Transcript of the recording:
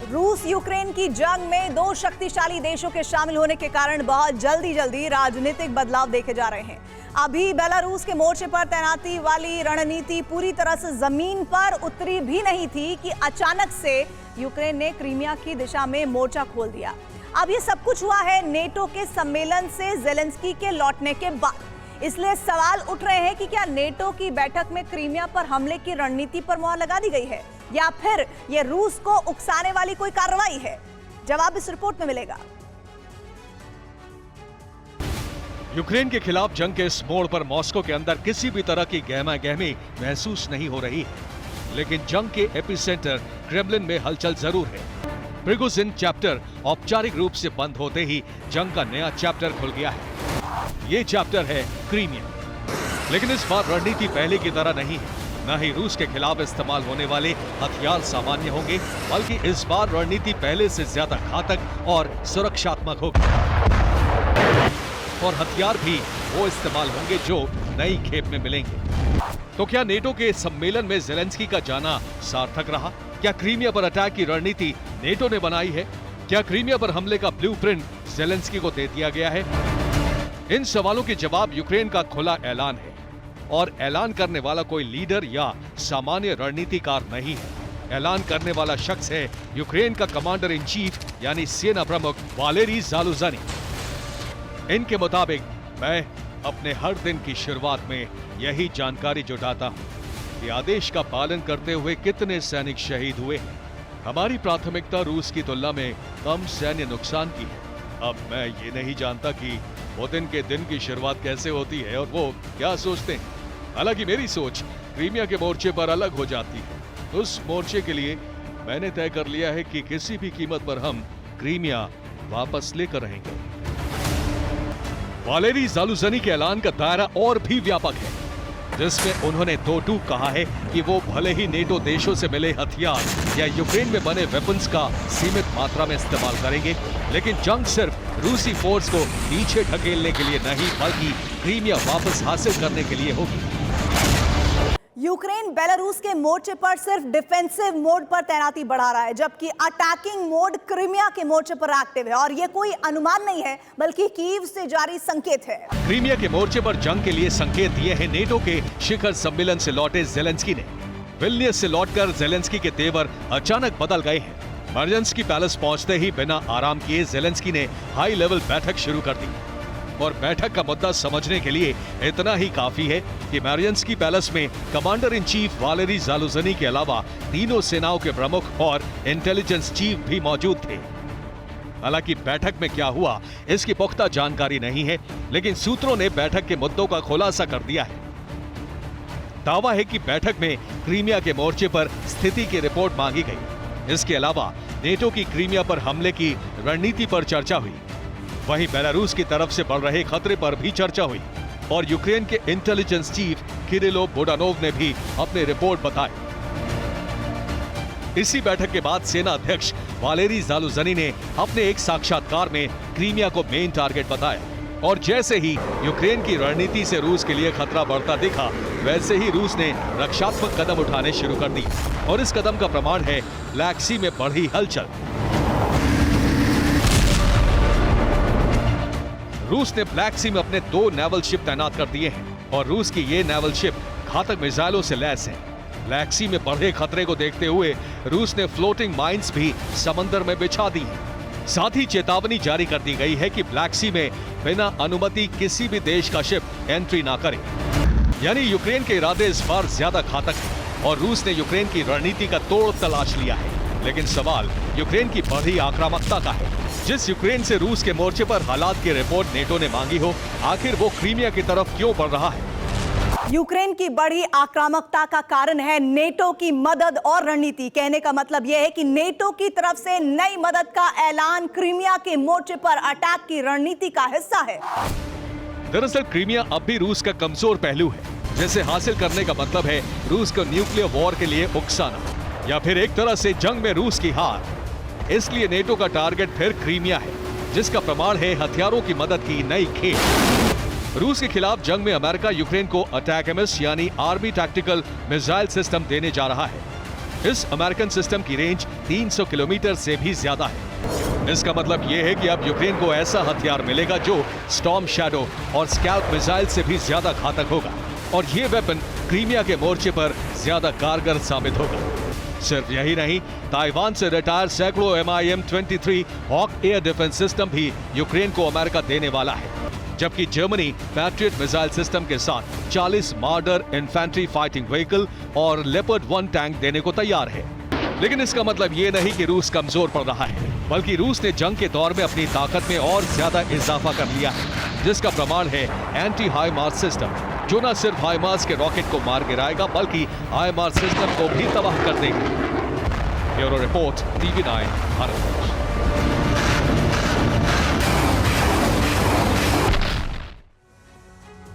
रूस यूक्रेन की जंग में दो शक्तिशाली देशों के शामिल होने के कारण बहुत जल्दी राजनीतिक बदलाव देखे जा रहे हैं। अभी बेलारूस के मोर्चे पर तैनाती वाली रणनीति पूरी तरह से जमीन पर उतरी भी नहीं थी कि अचानक से यूक्रेन ने क्रीमिया की दिशा में मोर्चा खोल दिया। अब ये सब कुछ हुआ है नेटो के सम्मेलन से ज़ेलेंस्की के लौटने के बाद। इसलिए सवाल उठ रहे हैं कि क्या नेटो की बैठक में क्रीमिया पर हमले की रणनीति पर मुहर लगा दी गई है या फिर यह रूस को उकसाने वाली कोई कार्रवाई है। जवाब इस रिपोर्ट में मिलेगा। यूक्रेन के खिलाफ जंग के इस मोड़ पर मॉस्को के अंदर किसी भी तरह की गहमा-गहमी महसूस नहीं हो रही है, लेकिन जंग के एपिसेंटर क्रेमलिन में हलचल जरूर है। प्रिगोजिन चैप्टर औपचारिक रूप से बंद होते ही जंग का नया चैप्टर खुल गया है। ये चैप्टर है क्रीमिया। लेकिन इस बार रणनीति पहले की तरह नहीं है। न ही रूस के खिलाफ इस्तेमाल होने वाले हथियार सामान्य होंगे, बल्कि इस बार रणनीति पहले से ज्यादा घातक और सुरक्षात्मक होगी। और हथियार भी वो इस्तेमाल होंगे जो नई खेप में मिलेंगे। तो क्या नेटो के सम्मेलन में ज़ेलेंस्की का जाना सार्थक रहा? क्या क्रीमिया पर अटैक की रणनीति नेटो ने बनाई है? क्या क्रीमिया पर हमले का ब्लूप्रिंट ज़ेलेंस्की को दे दिया गया है? इन सवालों के जवाब यूक्रेन का खुला ऐलान है, और ऐलान करने वाला कोई लीडर या सामान्य रणनीतिकार नहीं है। ऐलान करने वाला शख्स है यूक्रेन का कमांडर इन चीफ यानी सेना प्रमुख वालेरी ज़ालुझनी। इनके मुताबिक मैं अपने हर दिन की शुरुआत में यही जानकारी जुटाता हूं कि आदेश का पालन करते हुए कितने सैनिक शहीद हुए हैं। हमारी प्राथमिकता रूस की तुलना में कम सैन्य नुकसान की है। अब मैं ये नहीं जानता कि पुतिन के दिन की शुरुआत कैसे होती है और वो क्या सोचते हैं। हालांकि मेरी सोच क्रीमिया के मोर्चे पर अलग हो जाती है। उस मोर्चे के लिए मैंने तय कर लिया है कि किसी भी कीमत पर हम क्रीमिया वापस लेकर रहेंगे। वालेरी ज़ालुझनी के ऐलान का दायरा और भी व्यापक है, जिसमें उन्होंने दो टूक कहा है कि वो भले ही नेटो देशों से मिले हथियार या यूक्रेन में बने वेपन्स का सीमित मात्रा में इस्तेमाल करेंगे, लेकिन जंग सिर्फ रूसी फोर्स को पीछे ढकेलने के लिए नहीं बल्कि क्रीमिया वापस हासिल करने के लिए होगी। यूक्रेन बेलारूस के मोर्चे पर सिर्फ डिफेंसिव मोड पर तैनाती बढ़ा रहा है, जबकि अटैकिंग मोड क्रीमिया के मोर्चे पर एक्टिव है। और यह कोई अनुमान नहीं है, बल्कि कीव से जारी संकेत है। क्रीमिया के मोर्चे पर जंग के लिए संकेत दिए हैं नेटो के शिखर सम्मेलन से लौटे ज़ेलेंस्की ने। विल्नियस से लौटकर ज़ेलेंस्की के तेवर अचानक बदल गए हैं। मर्जंस्की पैलेस पहुंचते ही बिना आराम किए ज़ेलेंस्की ने हाई लेवल बैठक शुरू कर दी। और बैठक का मुद्दा समझने के लिए इतना ही काफी है कि मर्जंस्की पैलेस में कमांडर इन चीफ वालेरी ज़ालुझनी के अलावा तीनों सेनाओं के प्रमुख और इंटेलिजेंस चीफ भी मौजूद थे। हालांकि बैठक में क्या हुआ इसकी पुख्ता जानकारी नहीं है, लेकिन सूत्रों ने बैठक के मुद्दों का खुलासा कर दिया है। दावा है कि बैठक में क्रीमिया के मोर्चे पर स्थिति की रिपोर्ट मांगी गई। इसके अलावा नेटो की क्रीमिया पर हमले की रणनीति पर चर्चा हुई। वहीं बेलारूस की तरफ से बढ़ रहे खतरे पर भी चर्चा हुई और यूक्रेन के इंटेलिजेंस चीफ किरिलो बुडानोव ने भी अपनी रिपोर्ट बताई। इसी बैठक के बाद सेना अध्यक्ष वालेरी ज़ालुझनी ने अपने एक साक्षात्कार में क्रीमिया को मेन टारगेट बताया। और जैसे ही यूक्रेन की रणनीति से रूस के लिए खतरा बढ़ता दिखा, वैसे ही रूस ने रक्षात्मक कदम उठाने शुरू कर दी। और इस कदम का प्रमाण है ब्लैक सी में बढ़ी हलचल। रूस ने ब्लैक सी में अपने 2 नेवल शिप तैनात कर दिए हैं और रूस की ये नेवल शिप घातक मिसाइलों से लैस है। ब्लैक सी में बढ़े खतरे को देखते हुए रूस ने फ्लोटिंग माइंस भी समंदर में बिछा दी हैं। साथ ही चेतावनी जारी कर दी गई है कि ब्लैक सी में बिना अनुमति किसी भी देश का शिप एंट्री ना करे। यानी यूक्रेन के इरादे इस बार ज्यादा घातक हैं और रूस ने यूक्रेन की रणनीति का तोड़ तलाश लिया है। लेकिन सवाल यूक्रेन की बढ़ी आक्रामकता का है। जिस यूक्रेन से रूस के मोर्चे पर हालात की रिपोर्ट नेटो ने मांगी हो, आखिर वो क्रीमिया की तरफ क्यों बढ़ रहा है? यूक्रेन की बड़ी आक्रामकता का कारण है नेटो की मदद और रणनीति। कहने का मतलब यह है कि नेटो की तरफ से नई मदद का ऐलान क्रीमिया के मोर्चे पर अटैक की रणनीति का हिस्सा है। दरअसल क्रीमिया अब भी रूस का कमजोर पहलू है, जिसे हासिल करने का मतलब है रूस को न्यूक्लियर वॉर के लिए उकसाना या फिर एक तरह से जंग में रूस की हार। इसलिए नेटो का टारगेट फिर क्रीमिया है, जिसका प्रमाण है हथियारों की मदद की नई खेप। रूस के खिलाफ जंग में अमेरिका यूक्रेन को अटैकमिस यानी आर्मी टैक्टिकल मिसाइल सिस्टम देने जा रहा है। इस अमेरिकन सिस्टम की रेंज 300 किलोमीटर से भी ज्यादा है। इसका मतलब यह है कि अब यूक्रेन को ऐसा हथियार मिलेगा जो स्टॉर्म शैडो और स्कैल्प मिसाइल से भी ज्यादा घातक होगा, और ये वेपन क्रीमिया के मोर्चे पर ज्यादा कारगर साबित होगा। सिर्फ यही नहीं, ताइवान से रिटायर सैकड़ों MIM-23 hawk air defence system भी यूक्रेन को अमेरिका देने वाला है, जबकि जर्मनी पैट्रियट मिसाइल सिस्टम के साथ 40 मार्डर इन्फेंट्री फाइटिंग व्हीकल और लेपर्ड 1 टैंक देने को तैयार है। लेकिन इसका मतलब ये नहीं कि रूस कमजोर पड़ रहा है, बल्कि रूस ने जंग के दौर में अपनी ताकत में और ज्यादा इजाफा कर लिया है, जिसका प्रमाण है एंटी हाइमार्स सिस्टम, जो न सिर्फ हाइमार्स के रॉकेट को मार गिराएगा बल्कि हाइमार्स सिस्टम को भी तबाह कर देगा। Bureau report, TV9 Bharat.